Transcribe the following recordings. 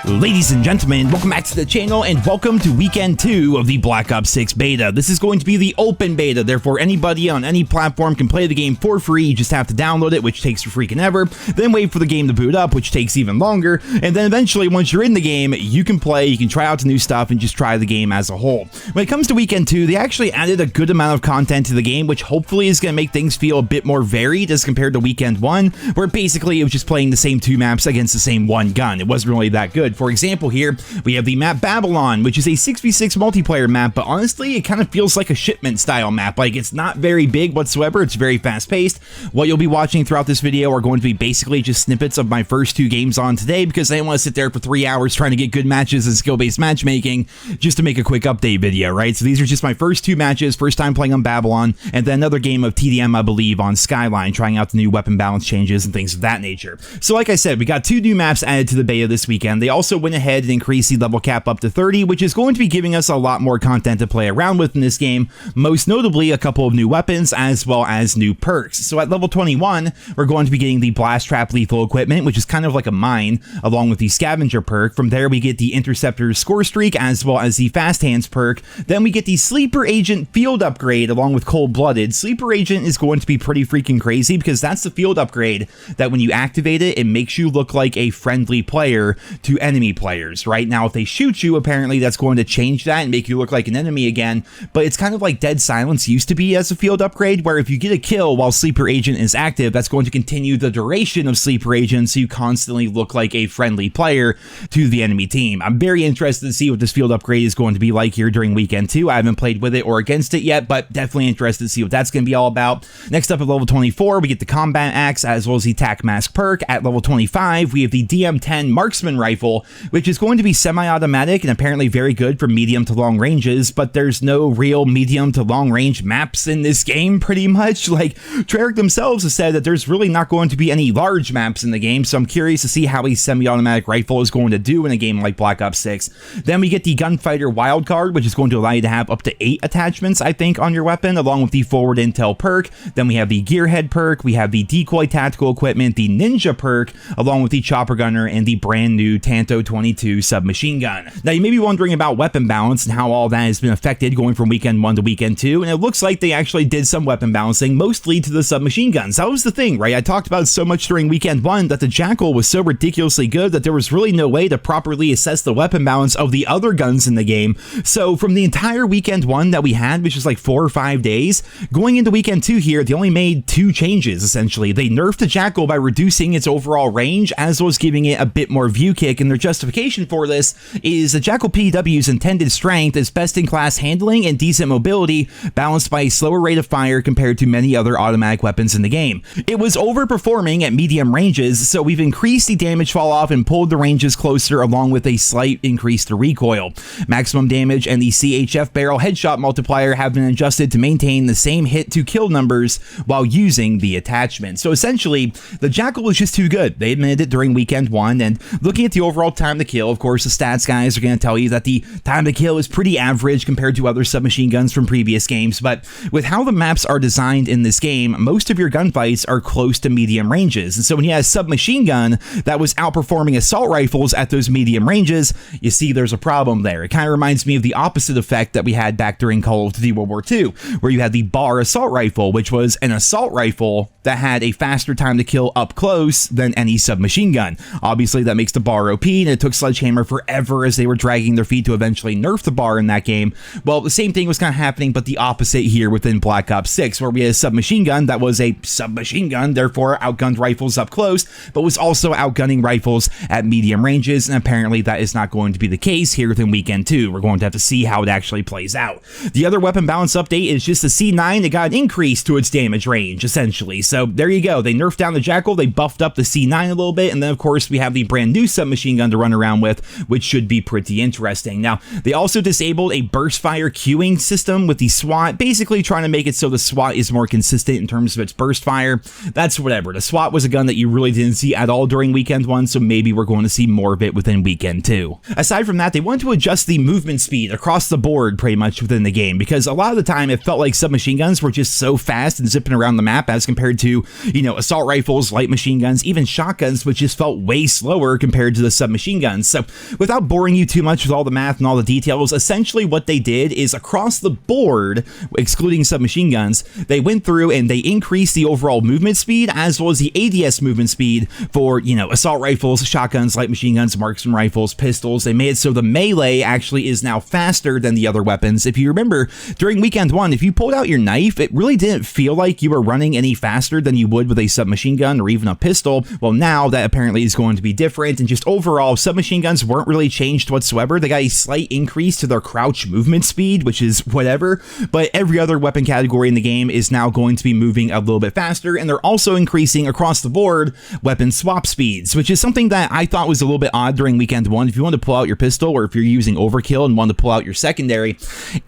Ladies and gentlemen, welcome back to the channel and welcome to weekend 2 of the Black Ops 6 beta. This is going to be the open beta, therefore anybody on any platform can play the game for free. You just have to download it, which takes for freaking ever, then wait for the game to boot up, which takes even longer, and then eventually once you're in the game, you can play, you can try out the new stuff, and just try the game as a whole. When it comes to weekend 2, they actually added a good amount of content to the game, which hopefully is going to make things feel a bit more varied as compared to weekend 1, where basically it was just playing the same 2 maps against the same 1 gun. It wasn't really that good. For example, here we have the map Babylon, which is a 6v6 multiplayer map, but honestly it kind of feels like a shipment style map. Like, it's not very big whatsoever, it's very fast paced. What you'll be watching throughout this video are going to be basically just snippets of my first 2 games on today, because I didn't want to sit there for 3 hours trying to get good matches and skill-based matchmaking just to make a quick update video, right? So these are just my first 2 matches, first time playing on Babylon, and then another game of TDM, I believe, on Skyline, trying out the new weapon balance changes and things of that nature. So like I said, we got 2 new maps added to the beta this weekend. They also went ahead and increase the level cap up to 30, which is going to be giving us a lot more content to play around with in this game, most notably a couple of new weapons as well as new perks. So at level 21, we're going to be getting the blast trap lethal equipment, which is kind of like a mine, along with the scavenger perk. From there we get the interceptor's score streak as well as the fast hands perk. Then we get the sleeper agent field upgrade along with cold-blooded. Sleeper agent is going to be pretty freaking crazy because that's the field upgrade that when you activate it, it makes you look like a friendly player to enemy players. Right now, if they shoot you, apparently that's going to change that and make you look like an enemy again, but it's kind of like Dead Silence used to be as a field upgrade, where if you get a kill while Sleeper Agent is active, that's going to continue the duration of Sleeper Agent, so you constantly look like a friendly player to the enemy team. I'm very interested to see what this field upgrade is going to be like here during weekend 2. I haven't played with it or against it yet, but definitely interested to see what that's going to be all about. Next up at level 24, we get the Combat Axe as well as the Tac Mask perk. At level 25, we have the DM10 Marksman Rifle, which is going to be semi-automatic and apparently very good for medium to long ranges, but there's no real medium to long range maps in this game, pretty much. Like, Treyarch themselves have said that there's really not going to be any large maps in the game, so I'm curious to see how a semi-automatic rifle is going to do in a game like Black Ops 6. Then we get the Gunfighter wildcard, which is going to allow you to have up to 8 attachments, I think, on your weapon, along with the Forward Intel perk. Then we have the Gearhead perk, we have the Decoy Tactical Equipment, the Ninja perk, along with the Chopper Gunner and the brand new Tanto 22 submachine gun. Now, you may be wondering about weapon balance and how all that has been affected going from weekend 1 to weekend 2, and it looks like they actually did some weapon balancing, mostly to the submachine guns. That was the thing, right? I talked about so much during weekend 1 that the Jackal was so ridiculously good that there was really no way to properly assess the weapon balance of the other guns in the game. So from the entire weekend 1 that we had, which was like 4 or 5 days, going into weekend 2 here, they only made 2 changes, essentially. They nerfed the Jackal by reducing its overall range, as well as giving it a bit more view kick, and their justification for this is the Jackal PW's intended strength is best-in-class handling and decent mobility, balanced by a slower rate of fire compared to many other automatic weapons in the game. It was overperforming at medium ranges, so we've increased the damage fall-off and pulled the ranges closer, along with a slight increase to recoil. Maximum damage and the CHF barrel headshot multiplier have been adjusted to maintain the same hit-to-kill numbers while using the attachment. So essentially, the Jackal was just too good. They admitted it during weekend 1, and looking at the overall time to kill, of course, the stats guys are going to tell you that the time to kill is pretty average compared to other submachine guns from previous games, but with how the maps are designed in this game, most of your gunfights are close to medium ranges, and so when you have a submachine gun that was outperforming assault rifles at those medium ranges, you see there's a problem there. It kind of reminds me of the opposite effect that we had back during Call of Duty World War II, where you had the BAR assault rifle, which was an assault rifle that had a faster time to kill up close than any submachine gun. Obviously, that makes the BAR OP, and it took Sledgehammer forever as they were dragging their feet to eventually nerf the BAR in that game. Well, the same thing was kind of happening, but the opposite here within Black Ops 6, where we had a submachine gun that was a submachine gun, therefore outgunned rifles up close, but was also outgunning rifles at medium ranges, and apparently that is not going to be the case here within weekend 2. We're going to have to see how it actually plays out. The other weapon balance update is just the C9. It got an increase to its damage range, essentially. So there you go. They nerfed down the Jackal, they buffed up the C9 a little bit, and then of course we have the brand new submachine gun to run around with, which should be pretty interesting. Now, they also disabled a burst fire queuing system with the SWAT, basically trying to make it so the SWAT is more consistent in terms of its burst fire. That's whatever. The SWAT was a gun that you really didn't see at all during weekend 1, so maybe we're going to see more of it within weekend 2. Aside from that, they wanted to adjust the movement speed across the board pretty much within the game, because a lot of the time it felt like submachine guns were just so fast and zipping around the map as compared to, you know, assault rifles, light machine guns, even shotguns, which just felt way slower compared to the submachine submachine guns. So without boring you too much with all the math and all the details, essentially what they did is across the board, excluding submachine guns, they went through and they increased the overall movement speed as well as the ADS movement speed for, you know, assault rifles, shotguns, light machine guns, marksman rifles, pistols. They made it so the melee actually is now faster than the other weapons. If you remember, during weekend 1, if you pulled out your knife, it really didn't feel like you were running any faster than you would with a submachine gun or even a pistol. Well, now that apparently is going to be different, and just overall, submachine guns weren't really changed whatsoever. They got a slight increase to their crouch movement speed, which is whatever, but every other weapon category in the game is now going to be moving a little bit faster, and they're also increasing across the board weapon swap speeds, which is something that I thought was a little bit odd during weekend 1. If you want to pull out your pistol, or if you're using overkill and want to pull out your secondary,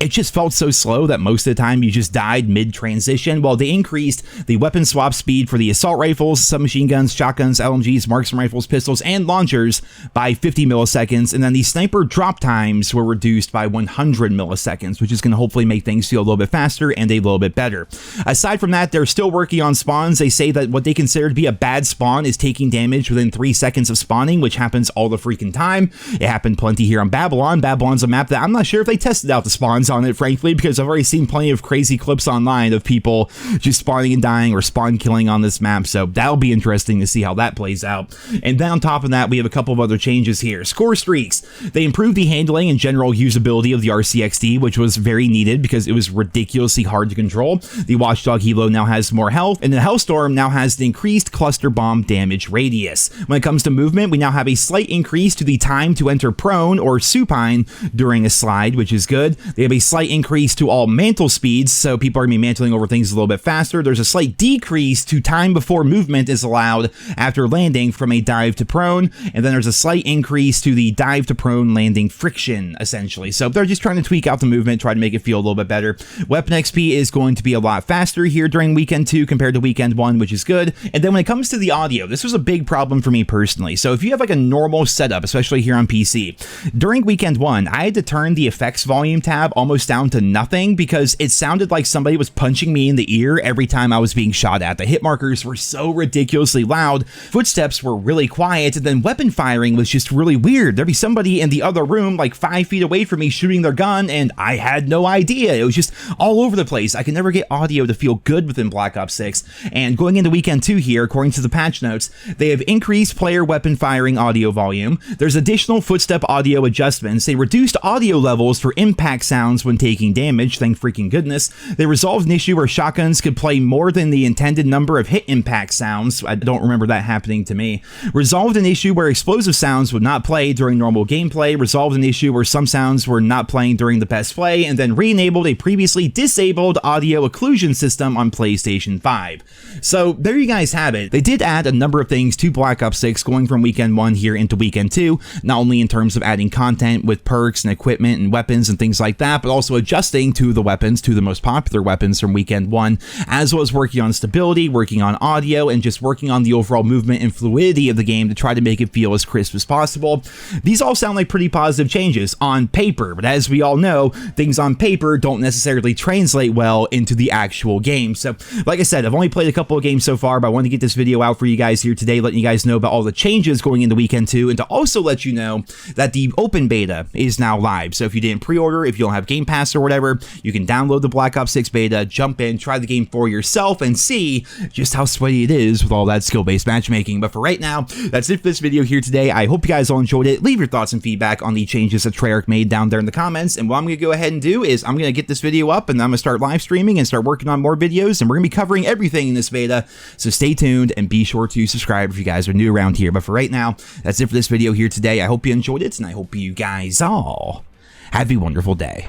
it just felt so slow that most of the time you just died mid-transition. Well, they increased the weapon swap speed for the assault rifles, submachine guns, shotguns, LMGs, marksman rifles, pistols, and launchers by 50 milliseconds, and then the sniper drop times were reduced by 100 milliseconds, which is going to hopefully make things feel a little bit faster and a little bit better. Aside from that, they're still working on spawns. They say that what they consider to be a bad spawn is taking damage within 3 seconds of spawning, which happens all the freaking time. It happened plenty here on Babylon. Babylon's a map that I'm not sure if they tested out the spawns on it, frankly, because I've already seen plenty of crazy clips online of people just spawning and dying or spawn killing on this map, so that'll be interesting to see how that plays out. And then on top of that, we have a couple of other changes here. Score streaks. They improved the handling and general usability of the RCXD, which was very needed because it was ridiculously hard to control. The Watchdog Helo now has more health, and the Hellstorm now has the increased cluster bomb damage radius. When it comes to movement, we now have a slight increase to the time to enter prone or supine during a slide, which is good. They have a slight increase to all mantle speeds, so people are going to be mantling over things a little bit faster. There's a slight decrease to time before movement is allowed after landing from a dive to prone, and then there's a slight increase to the dive to prone landing friction, essentially. So they're just trying to tweak out the movement, try to make it feel a little bit better. Weapon XP is going to be a lot faster here during weekend 2 compared to weekend 1, which is good. And then when it comes to the audio, this was a big problem for me personally. So if you have like a normal setup, especially here on PC, during weekend 1, I had to turn the effects volume tab almost down to nothing because it sounded like somebody was punching me in the ear every time I was being shot at. The hit markers were so ridiculously loud, footsteps were really quiet, and then weapon firing was just really weird. There'd be somebody in the other room like 5 feet away from me shooting their gun, and I had no idea. It was just all over the place. I could never get audio to feel good within Black Ops 6, and going into weekend 2 here, according to the patch notes, they have increased player weapon firing audio volume. There's additional footstep audio adjustments. They reduced audio levels for impact sounds when taking damage, thank freaking goodness. They resolved an issue where shotguns could play more than the intended number of hit impact sounds. I don't remember that happening to me. Resolved an issue where explosive sounds would not play during normal gameplay. Resolved an issue where some sounds were not playing during the best play, and then re-enabled a previously disabled audio occlusion system on PlayStation 5. So there you guys have it. They did add a number of things to Black Ops 6 going from weekend 1 here into weekend 2, not only in terms of adding content with perks and equipment and weapons and things like that, but also adjusting to the weapons, to the most popular weapons from weekend 1, as well as working on stability, working on audio, and just working on the overall movement and fluidity of the game to try to make it feel as crisp as possible. These all sound like pretty positive changes on paper, but as we all know, things on paper don't necessarily translate well into the actual game. So like I said, I've only played a couple of games so far, but I wanted to get this video out for you guys here today, letting you guys know about all the changes going into weekend 2, and to also let you know that the open beta is now live. So if you didn't pre-order, if you don't have Game Pass or whatever, you can download the Black Ops 6 beta, jump in, try the game for yourself, and see just how sweaty it is with all that skill-based matchmaking. But for right now, that's it for this video here today. I hope you guys all enjoyed it. Leave your thoughts and feedback on the changes that Treyarch made down there in the comments, and what I'm going to go ahead and do is I'm going to get this video up, and I'm going to start live streaming and start working on more videos, and we're going to be covering everything in this beta, so stay tuned and be sure to subscribe if you guys are new around here. But for right now, that's it for this video here today. I hope you enjoyed it, and I hope you guys all have a wonderful day.